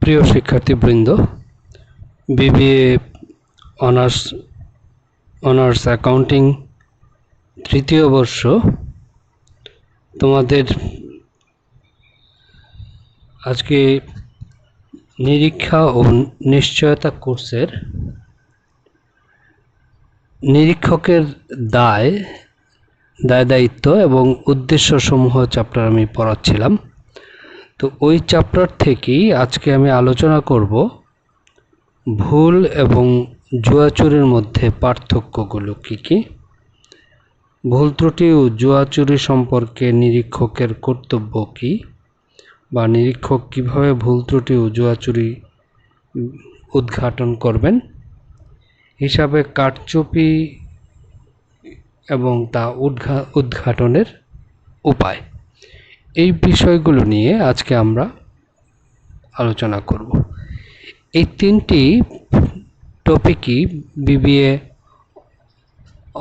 প্রিয় শিক্ষার্থীবৃন্দ, BBA honours accounting তৃতীয় বর্ষ তোমাদের আজকে নিরীক্ষা ও নিশ্চয়তা কোর্সের নিরীক্ষকের দায়িত্ব এবং উদ্দেশ্যসমূহ চ্যাপ্টার আমি পড়াচ্ছিলাম। তো ওই চ্যাপ্টার থেকেই আজকে আমি আলোচনা করব ভুল এবং জুয়াচুরির মধ্যে পার্থক্যগুলো কী কী, ভুল ত্রুটি ও জুয়াচুরি সম্পর্কে নিরীক্ষকের কর্তব্য কী, বা নিরীক্ষক কীভাবে ভুল ত্রুটি ও জুয়াচুরি উদ্ঘাটন করবেন, হিসাবে কারচুপি এবং তা উদ্ঘাটনের উপায়, এই বিষয়গুলো নিয়ে আজকে আমরা আলোচনা করব। এই তিনটি টপিকই বিবিএ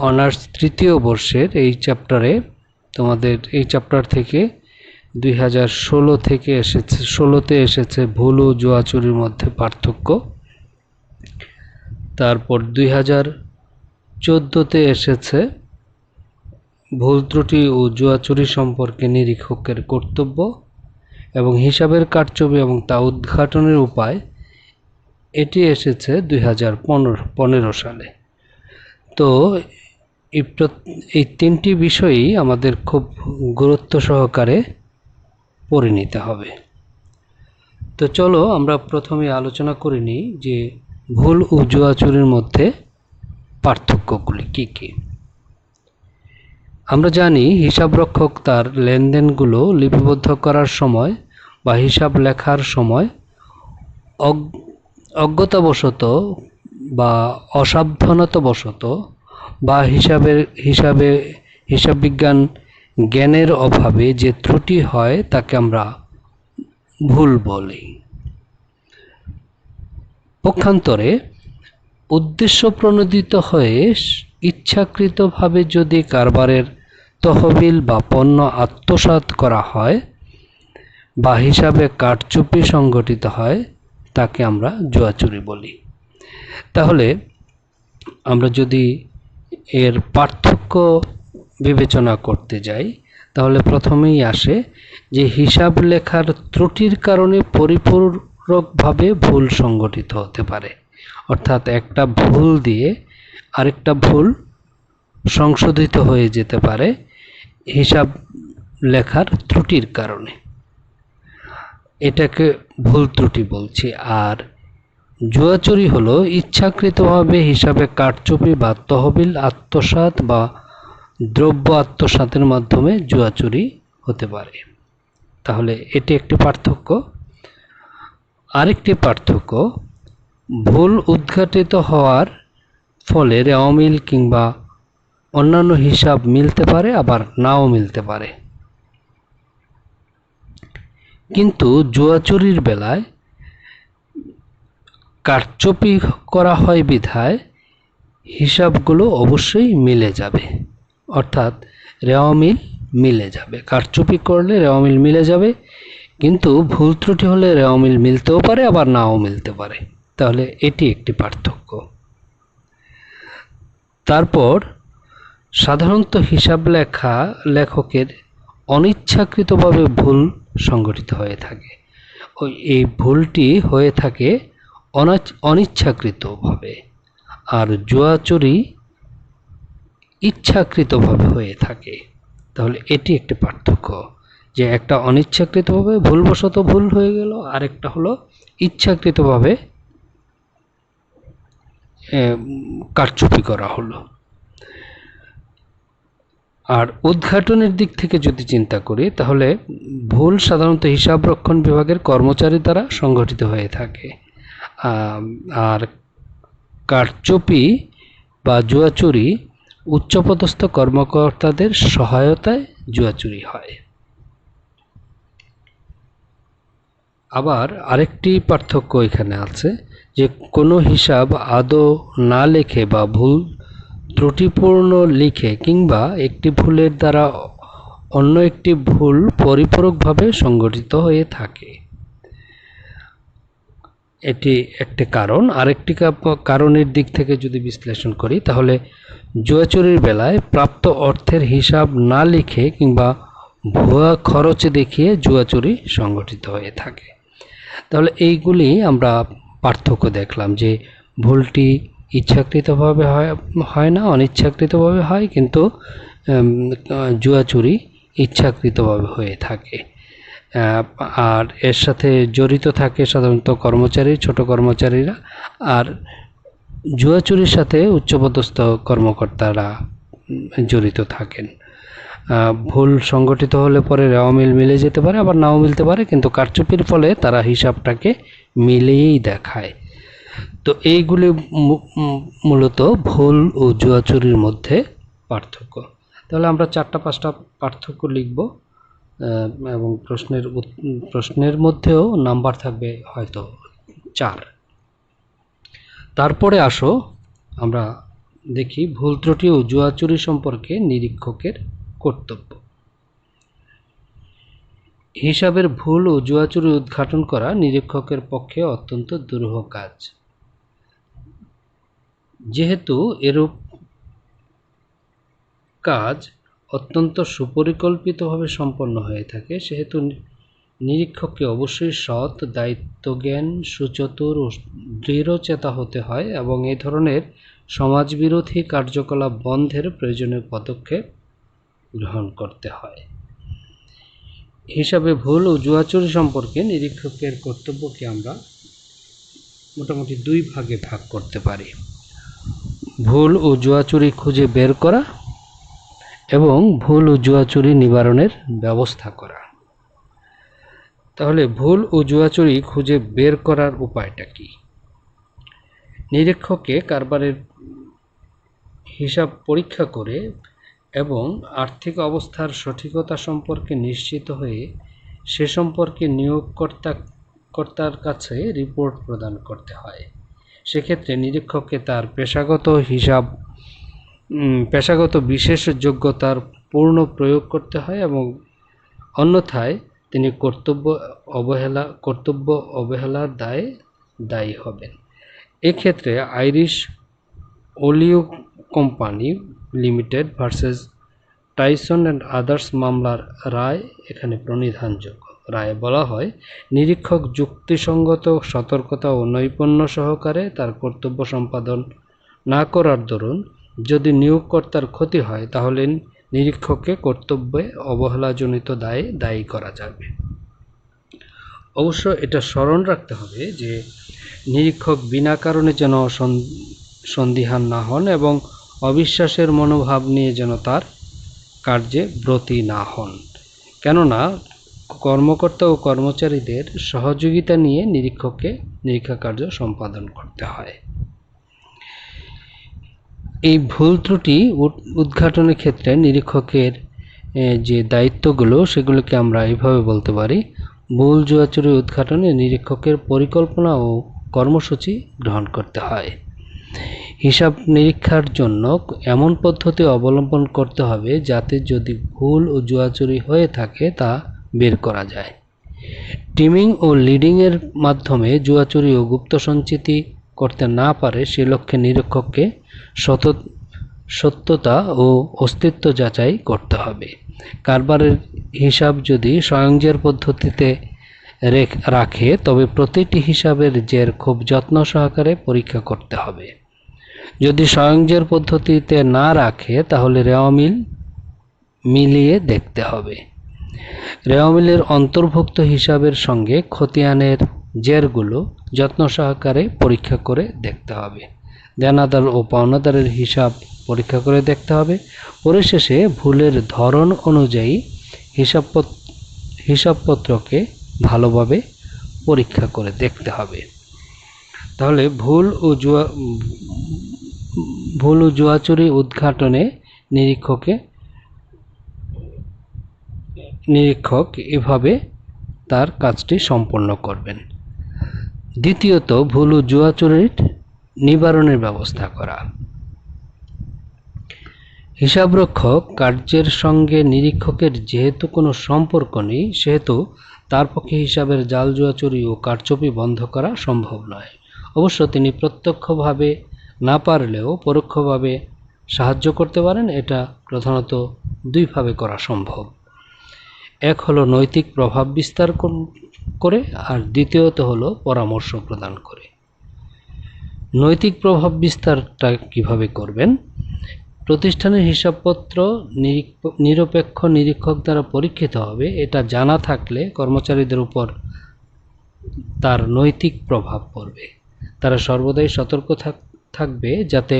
অনার্স তৃতীয় বর্ষের এই চ্যাপ্টারে তোমাদের এই চ্যাপ্টার থেকে 2016তে এসেছে ভুল ও জুয়াচুরির মধ্যে পার্থক্য। তারপর 2014তে এসেছে ভুল ত্রুটি ও জুয়াচুরি সম্পর্কে নিরীক্ষকের কর্তব্য এবং হিসাবের কারচুপি এবং তা উদ্ঘাটনের উপায়, এটি এসেছে 2015 সালে। তো এই তিনটি বিষয়ই আমাদের খুব গুরুত্ব সহকারে পড়ে নিতে হবে। তো চলো আমরা প্রথমে আলোচনা করে নিই যে ভুল ও জুয়াচুরির মধ্যে পার্থক্যগুলি কী কী। আমরা জানি হিসাবরক্ষক তার লেনদেনগুলো লিপিবদ্ধ করার সময় বা হিসাব লেখার সময় অজ্ঞতাবশত বা অসাবধানতাবশত বা হিসাব বিজ্ঞান জ্ঞানের অভাবে যে ত্রুটি হয় তাকে আমরা ভুল বলি। পক্ষান্তরে উদ্দেশ্য প্রণোদিত হয়ে ইচ্ছাকৃতভাবে যদি কারবারের তহবিল বা পণ্য আত্মসাৎ করা হয় বা হিসাবে কারচুপি সংঘটিত হয় তাকে আমরা জুয়াচুরি বলি। তাহলে আমরা যদি এর পার্থক্য বিবেচনা করতে যাই তাহলে প্রথমেই আসে যে হিসাব লেখার ত্রুটির কারণে পরিপূরকভাবে ভুল সংঘটিত হতে পারে, অর্থাৎ একটা ভুল দিয়ে আরেকটা ভুল সংশোধিত হয়ে যেতে পারে হিসাব লেখার ত্রুটির কারণে, এটাকে ভুল ত্রুটি বলছি। আর জুয়াচুরি হলো ইচ্ছাকৃতভাবে হিসাবে কারচুপি বা তহবিল আত্মসাৎ বা দ্রব্য আত্মসাতের মাধ্যমে জুয়াচুরি হতে পারে। তাহলে এটি একটি পার্থক্য। আরেকটি পার্থক্য, ভুল উদ্ঘাটিত হওয়ার ফলে রেওয়ামিল কিংবা অন্যান্য হিসাব মিলতে পারে, আবার নাও মিলতে পারে। কিন্তু জুয়াচুরির বেলায় কারচুপি করা হয় বিধায় হিসাবগুলো অবশ্যই মিলে যাবে, অর্থাৎ রেওয়ামিল মিলে যাবে। কারচুপি করলে রেওয়ামিল মিলে যাবে, কিন্তু ভুল ত্রুটি হলে রেওয়ামিল মিলতেও পারে আবার নাও মিলতে পারে। তাহলে এটি একটি পার্থক্য। তারপর সাধারণত হিসাব লেখকের অনিচ্ছাকৃতভাবে ভুল সংঘটিত হয়ে থাকে। এই ভুলটি হয়ে থাকে অনিচ্ছাকৃতভাবে, আর জুয়াচুরি ইচ্ছাকৃতভাবে হয়ে থাকে। তাহলে এটি একটি পার্থক্য, যে একটা অনিচ্ছাকৃতভাবে ভুলবশত ভুল হয়ে গেল, আরেকটা হলো ইচ্ছাকৃতভাবে কারচুপি করা হলো। আর উদ্ঘাটনের দিক থেকে যদি চিন্তা করি তাহলে ভুল সাধারণত হিসাবরক্ষণ বিভাগের কর্মচারী দ্বারা সংঘটিত হয়ে থাকে, আর কারচুপি বা জুয়াচুরি উচ্চপদস্থ কর্মকর্তাদের সহায়তায় জুয়াচুরি হয়। আবার আরেকটি পার্থক্য এখানে আছে, যে কোনো হিসাব আদৌ না লেখে বা ভুল ত্রুটিপূর্ণ লিখে কিংবা একটি ভুলের দ্বারা অন্য একটি ভুল পরিপূরকভাবে সংঘটিত হয়ে থাকে। এটি একটি কারণ। আরেকটি কারণের দিক থেকে যদি বিশ্লেষণ করি তাহলে জুয়াচুরির বেলায় প্রাপ্ত অর্থের হিসাব না লিখে কিংবা ভুয়া খরচ দেখিয়ে জুয়াচুরি সংগঠিত হয়ে থাকে। তাহলে এইগুলি আমরা পার্থক্য দেখলাম যে ভুলটি ইচ্ছাকৃতভাবে হয় না, অনিচ্ছাকৃতভাবে হয়, কিন্তু জুয়াচুরি ইচ্ছাকৃতভাবে হয়ে থাকে। আর এর সাথে জড়িত থাকে সাধারণত কর্মচারী, ছোট কর্মচারীরা, আর জুয়াচুরির সাথে উচ্চপদস্থ কর্মকর্তারা জড়িত থাকেন। ভুল সংগঠিত হলে পরে রেওয়া মিল মিলে যেতে পারে, আবার নাও মিলতে পারে, কিন্তু কারচুপির ফলে তারা হিসাবটাকে মিলিয়েই দেখায়। তো এইগুলি মূলত ভুল ও জুয়াচুরির মধ্যে পার্থক্য। তাহলে আমরা 4-5টা পার্থক্য লিখব এবং প্রশ্নের মধ্যেও নাম্বার থাকবে হয়তো 4। তারপরে আসো আমরা দেখি ভুল ত্রুটি ও জুয়াচুরি সম্পর্কে নিরীক্ষকের কর্তব্য। হিসাবের ভুল ও জুয়াচুরি উদ্ঘাটন করা নিরীক্ষকের পক্ষে অত্যন্ত দুরূহ কাজ। যেহেতু এরূপ কাজ অত্যন্ত সুপরিকল্পিতভাবে সম্পন্ন হয়ে থাকে, সেহেতু নিরীক্ষককে অবশ্যই সৎ, দায়িত্বজ্ঞান, সুচতুর ও দৃঢ়চেতা হতে হয় এবং এই ধরনের সমাজবিরোধী কার্যকলাপ বন্ধের প্রয়োজনীয় পদক্ষেপ গ্রহণ করতে হয়। হিসাবে ভুল ও জুয়াচুরি সম্পর্কে নিরীক্ষকের কর্তব্যকে আমরা মোটামুটি 2 ভাগে ভাগ করতে পারি: ভুল ও জুয়াচুরি খুঁজে বের করা এবং ভুল ও জুয়াচুরি নিবারণের ব্যবস্থা করা। তাহলে ভুল ও জুয়াচুরি খুঁজে বের করার উপায়টা কি? নিরীক্ষককে কারবারের হিসাব পরীক্ষা করে এবং আর্থিক অবস্থার সঠিকতা সম্পর্কে নিশ্চিত হয়ে সে সম্পর্কে নিয়োগকর্তার কাছে রিপোর্ট প্রদান করতে হয়। সেক্ষেত্রে নিরীক্ষককে তার পেশাগত বিশেষ যোগ্যতার পূর্ণ প্রয়োগ করতে হয় এবং অন্যথায় তিনি কর্তব্য অবহেলার দায়ে দায়ী হবেন। এক্ষেত্রে Irish Olio company limited versus Tyson and others মামলার রায় এখানে প্রণিধানযোগ্য। রায়ে বলা হয়, নিরীক্ষক যুক্তিসঙ্গত সতর্কতা ও নৈপুণ্য সহকারে তার কর্তব্য সম্পাদন না করার দরুন যদি নিয়োগকর্তার ক্ষতি হয় তাহলে নিরীক্ষককে কর্তব্যে অবহেলাজনিত দায়ে দায়ী করা যাবে। অবশ্য এটা স্মরণ রাখতে হবে যে নিরীক্ষক বিনা কারণে যেন সন্দিহান না হন এবং অবিশ্বাসের মনোভাব নিয়ে যেন তার কার্যে ব্রতী না হন, কেননা কর্মকর্তা ও কর্মচারীদের সহযোগিতা নিয়ে নিরীক্ষককে নিরীক্ষা কার্য সম্পাদন করতে হয়। এই ভুল ত্রুটি উদ্ঘাটনের ক্ষেত্রে নিরীক্ষকের যে দায়িত্বগুলো সেগুলোকে আমরা এইভাবে বলতে পারি: ভুল জুয়াচুরি উদ্ঘাটনে নিরীক্ষকের পরিকল্পনা ও কর্মসূচি গ্রহণ করতে হয়। হিসাব নিরীক্ষার জন্য এমন পদ্ধতি অবলম্বন করতে হবে যাতে যদি ভুল ও জুয়াচুরি হয়ে থাকে তা বের করা যায়। টিমিং ও লিডিংয়ের মাধ্যমে জুয়াচুরি ও গুপ্ত সঞ্চিতি করতে না পারে সে লক্ষ্যে নিরীক্ষককে সত্যতা ও অস্তিত্ব যাচাই করতে হবে। কারবারের হিসাব যদি স্বয়ংজের পদ্ধতিতে রাখে তবে প্রতিটি হিসাবের জের খুব যত্ন সহকারে পরীক্ষা করতে হবে। যদি স্বয়ংজের পদ্ধতিতে না রাখে তাহলে রেওয়া মিল মিলিয়ে দেখতে হবে। রেওয়া মিলের অন্তর্ভুক্ত হিসাবের সঙ্গে খতিয়ানের জেরগুলো যত্ন সহকারে পরীক্ষা করে দেখতে হবে। দেনাদার ও পাওনাদারের হিসাব পরীক্ষা করে দেখতে হবে। পরিশেষে ভুলের ধরন অনুযায়ী হিসাবপত্রকে ভালোভাবে পরীক্ষা করে দেখতে হবে। তাহলে ভুল ও জুয়াচুরি উদ্ঘাটনে নিরীক্ষক এভাবে তার কাজটি সম্পন্ন করবেন। দ্বিতীয়ত, ভুল ও জুয়াচুরির নিবারণের ব্যবস্থা করা। হিসাবরক্ষক কার্যের সঙ্গে নিরীক্ষকের যেহেতু কোনো সম্পর্ক নেই সেহেতু তার পক্ষে হিসাবের জাল জুয়া চুরি ও কারচুপি বন্ধ করা সম্ভব নয়। অবশ্য তিনি প্রত্যক্ষভাবে না পারলেও পরোক্ষভাবে সাহায্য করতে পারেন। এটা প্রধানত দুইভাবে করা সম্ভব। এক হলো নৈতিক প্রভাব বিস্তার করে, আর দ্বিতীয়ত হলো পরামর্শ প্রদান করে। নৈতিক প্রভাব বিস্তারটা কিভাবে করবেন? প্রতিষ্ঠানের হিসাবপত্র নিরপেক্ষ নিরীক্ষক দ্বারা পরীক্ষিত হবে। এটা জানা থাকলে কর্মচারীদের উপর তার নৈতিক প্রভাব পড়বে। তারা সর্বদাই সতর্ক থাকবে যাতে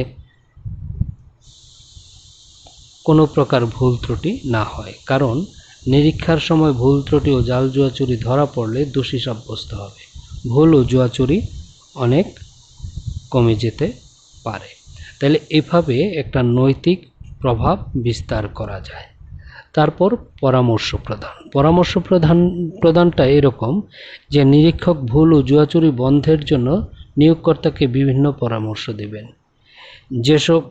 কোনো প্রকার ভুল ত্রুটি না হয়, কারণ নিরীক্ষার সময় ভুল ত্রুটি ও জাল জুয়া চুরি ধরা পড়লে দোষী সাব্যস্ত হবে। ভুল ও জুয়া চুরি অনেক কমে যেতে পারে। তাহলে এভাবে একটা নৈতিক প্রভাব বিস্তার করা যায়। তারপর পরামর্শ প্রদানটা এরকম যে নিরীক্ষক ভুল ও জুয়া চুরি বন্ধের জন্য নিয়োগকর্তাকে বিভিন্ন পরামর্শ দেবেন। যেসব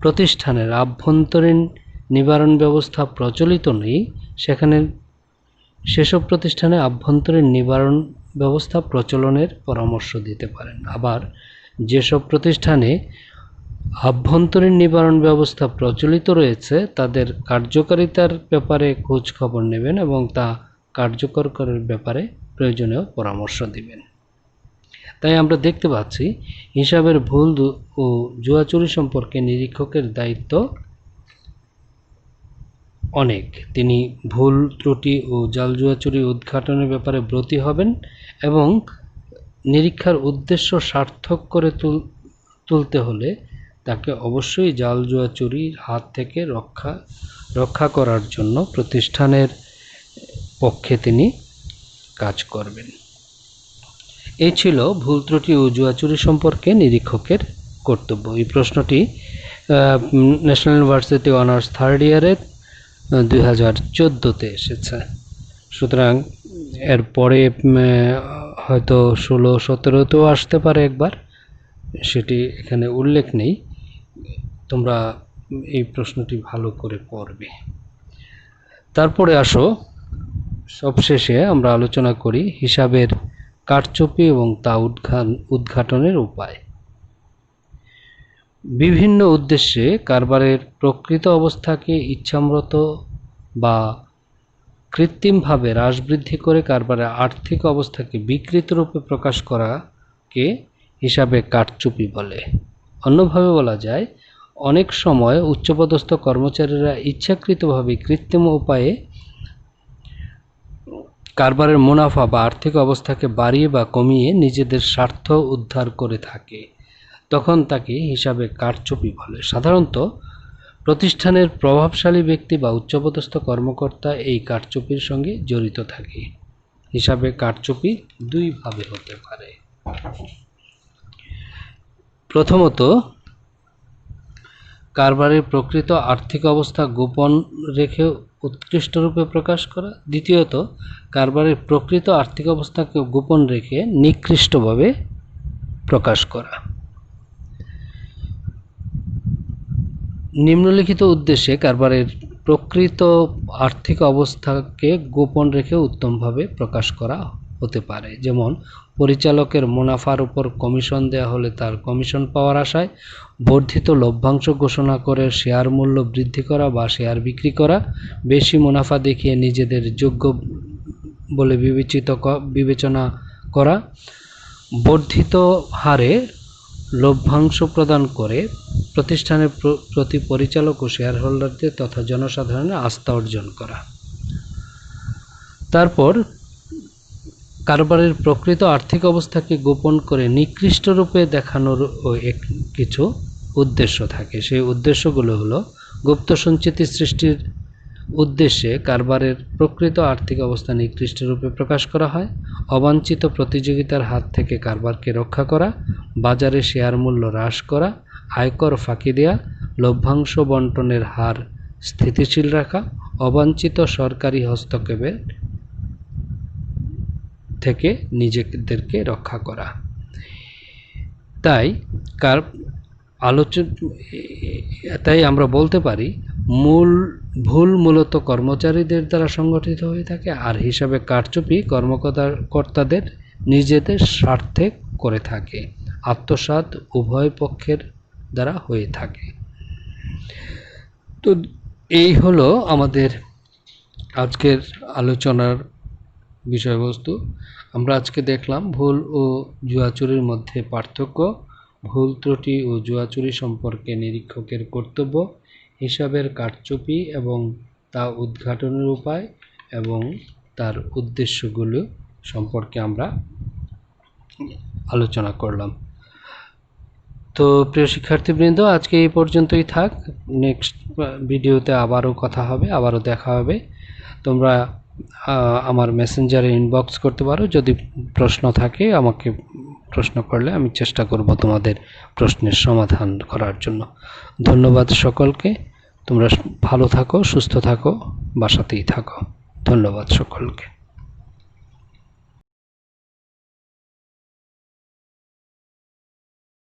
প্রতিষ্ঠানের আভ্যন্তরীণ নিবারণ ব্যবস্থা প্রচলিত নেই সেসব প্রতিষ্ঠানে আভ্যন্তরীণ নিবারণ ব্যবস্থা প্রচলনের পরামর্শ দিতে পারেন। আবার যেসব প্রতিষ্ঠানে আভ্যন্তরীণ নিবারণ ব্যবস্থা প্রচলিত রয়েছে তাদের কার্যকারিতার ব্যাপারে খোঁজ খবর নেবেন এবং তা কার্যকর করার ব্যাপারে প্রয়োজনীয় পরামর্শ দিবেন। তাই আমরা দেখতে পাচ্ছি হিসাবের ভুল ও জুয়া চুরি সম্পর্কে নিরীক্ষকের দায়িত্ব অনেক। তিনি ভুল ত্রুটি ও জাল জুয়া চুরি উদ্ঘাটনের ব্যাপারে ব্রতী হবেন এবং নিরীক্ষার উদ্দেশ্য সার্থক করে তুলতে হলে তাকে অবশ্যই জাল জুয়া চুরির হাত থেকে রক্ষা করার জন্য প্রতিষ্ঠানের পক্ষে তিনি কাজ করবেন। এই ছিল ভুল ত্রুটি ও জুয়া চুরি সম্পর্কে নিরীক্ষকের কর্তব্য। এই প্রশ্নটি ন্যাশনাল ইউনিভার্সিটি অনার্স থার্ড ইয়ারের 2014-তে এসেছে। সুতরাং এরপরে হয়তো 16-17-তেও আসতে পারে একবার, সেটি এখানে উল্লেখ নেই। তোমরা এই প্রশ্নটি ভালো করে পড়বে। তারপরে আসো সবশেষে আমরা আলোচনা করি হিসাবের কারচুপি এবং তা উদ্ঘাটনের উপায়। বিভিন্ন উদ্দেশ্যে কারবারের প্রকৃত অবস্থাকে ইচ্ছামত বা কৃত্রিমভাবে হ্রাস বৃদ্ধি করে কারবারের আর্থিক অবস্থাকে বিকৃত রূপে প্রকাশ করাকে হিসাবে কারচুপি বলে। অন্যভাবে বলা যায়, অনেক সময় উচ্চপদস্থ কর্মচারীরা ইচ্ছাকৃতভাবে কৃত্রিম উপায়ে কারবারের মুনাফা বা আর্থিক অবস্থাকে বাড়িয়ে বা কমিয়ে নিজেদের স্বার্থ উদ্ধার করে থাকে, তখন তাকে হিসাবে কারচুপি বলে। সাধারণত প্রতিষ্ঠানের প্রভাবশালী ব্যক্তি বা উচ্চপদস্থ কর্মকর্তা এই কারচুপির সঙ্গে জড়িত থাকে। হিসাবে কারচুপি দুইভাবে হতে পারে। প্রথমত, কারবারের প্রকৃত আর্থিক অবস্থা গোপন রেখে উৎকৃষ্ট রূপে প্রকাশ করা। দ্বিতীয়ত, কারবারের প্রকৃত আর্থিক অবস্থাকে গোপন রেখে নিকৃষ্টভাবে প্রকাশ করা। নিম্নলিখিত উদ্দেশ্যে কারবারের প্রকৃত আর্থিক অবস্থাকে গোপন রেখে উত্তমভাবে প্রকাশ করা হতে পারে। যেমন, পরিচালকের মুনাফার উপর কমিশন দেওয়া হলে তার কমিশন পাওয়ার আশায় বর্ধিত লভ্যাংশ ঘোষণা করে শেয়ার মূল্য বৃদ্ধি করা বা শেয়ার বিক্রি করা, বেশি মুনাফা দেখিয়ে নিজেদের যোগ্য বলে বিবেচনা করা, বর্ধিত হারে লভ্যাংশ প্রদান করে প্রতিষ্ঠানের প্রতি পরিচালক ও শেয়ার হোল্ডারদের তথা জনসাধারণের আস্থা অর্জন করা। তারপর কারবারের প্রকৃত আর্থিক অবস্থাকে গোপন করে নিকৃষ্ট রূপে দেখানোর কিছু উদ্দেশ্য থাকে। সেই উদ্দেশ্যগুলো হলো, গুপ্ত সঞ্চিতি সৃষ্টির উদ্দেশ্যে কারবারের প্রকৃত আর্থিক অবস্থা নিকৃষ্ট রূপে প্রকাশ করা হয়, অবাঞ্ছিত প্রতিযোগিতার হাত থেকে কারবারকে রক্ষা করা, বাজারে শেয়ার মূল্য হ্রাস করা, আয়কর ফাঁকি দেয়া, লভ্যাংশ বণ্টনের হার স্থিতিশীল রাখা, অবাঞ্ছিত সরকারি হস্তক্ষেপের থেকে নিজেদেরকে রক্ষা করা। তাই আমরা বলতে পারি মূল ভুল মূলত কর্মচারীদের দ্বারা সংগঠিত হয়ে থাকে, আর হিসাবে কারচুপি কর্তাদের নিজেদের স্বার্থে করে থাকে। আত্মসাৎ উভয় পক্ষের দ্বারা হয়ে থাকে। তো এই হলো আমাদের আজকের আলোচনার বিষয়বস্তু। আমরা আজকে দেখলাম ভুল ও জুয়াচুরির মধ্যে পার্থক্য, ভুল ত্রুটি ও জুয়াচুরি সম্পর্কে নিরীক্ষকের কর্তব্য, হিসাবের কারচুপি এবং তা উদ্ঘাটনের উপায় এবং তার উদ্দেশ্যগুলো সম্পর্কে আমরা আলোচনা করলাম। তো প্রিয় শিক্ষার্থীবৃন্দ, আজকে এই পর্যন্তই থাক। নেক্সট ভিডিওতে আবারও কথা হবে, আবারও দেখা হবে। তোমরা আমার মেসেঞ্জারে ইনবক্স করতে পারো, যদি প্রশ্ন থাকে আমাকে প্রশ্ন করলে আমি চেষ্টা করব তোমাদের প্রশ্নের সমাধান করার জন্য। ধন্যবাদ সকলকে। তোমরা ভালো থাকো, সুস্থ থাকো, বাসাতেই থাকো। ধন্যবাদ সকলকে।